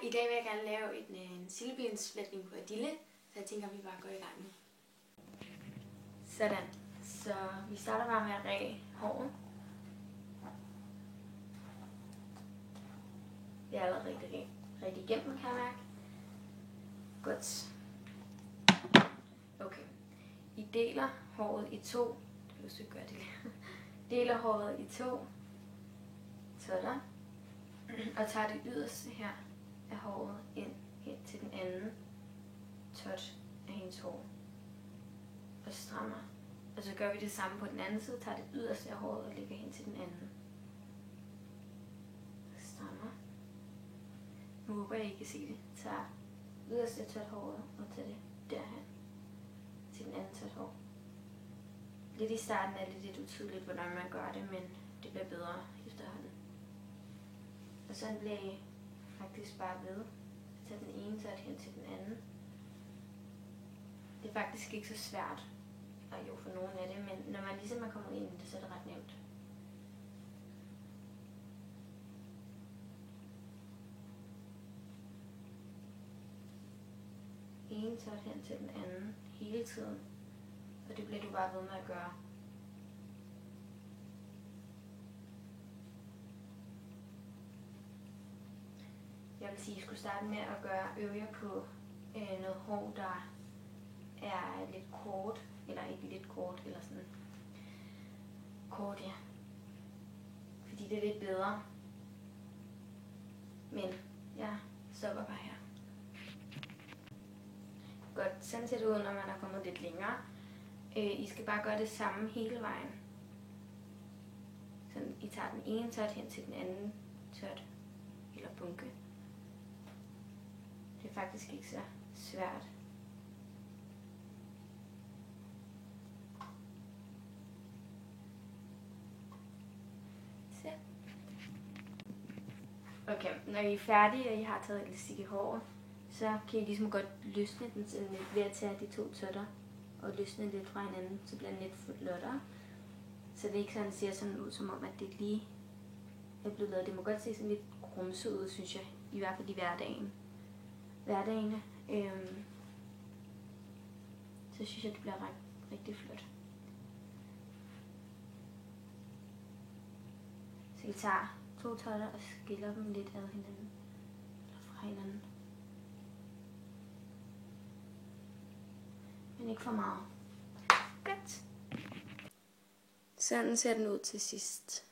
I dag vil jeg gerne lave en sildebensflætning på Adille, så jeg tænker, at vi bare går i gang nu. Sådan, så vi starter bare med at ræge håret. Det er allerede rigtig igennem, kan jeg mærke. Godt. Okay. I deler håret i to. Det kan du ikke gøre det. Deler håret i to. Sådan. Og tager det yderste her af håret ind til den anden tot af hendes hår. Og strammer. Og så gør vi det samme på den anden side. Tager det yderste af håret og lægger hen til den anden. Strammer. Nu håber jeg, I kan se det. Tager yderste af tot håret og tager det derhen til den anden tot hår. Lidt i starten er det lidt utydeligt, hvordan man gør det, men det bliver bedre efterhånden. Og sådan bliver I faktisk bare ved. Tag den ene tot hen til den anden. Det er faktisk ikke så svært, og jo for nogen af det, men når man ligesom er kommet ind i det, så er det ret nemt. En tot hen til den anden hele tiden, og det bliver du bare ved med at gøre. Jeg vil sige, at I skulle starte med at gøre øjer på noget hår, der er lidt kort, eller ikke lidt kort, eller sådan kort, ja. Fordi det er lidt bedre. Men jeg stopper bare her. Godt, sådan ser det ud, når man er kommet lidt længere. I skal bare gøre det samme hele vejen. Så I tager den ene tot hen til den anden tot, eller bunke. Det er faktisk ikke så svært. Så. Okay, når I er færdige, og I har taget elastik i håret, så kan I ligesom godt løsne den sådan lidt ved at tage de to totter og løsne lidt fra hinanden, så bliver den lidt flottere. Så det er ikke sådan, ser sådan ud, som om at det lige er blevet lavet. Det må godt se sådan lidt grumset ud, synes jeg, i hvert fald i hverdagene. Så synes jeg, det bliver rigtig flot. Så I tager to totter og skiller dem lidt ad hinanden, eller fra hinanden. Men ikke for meget. Godt. Sådan ser den ud til sidst.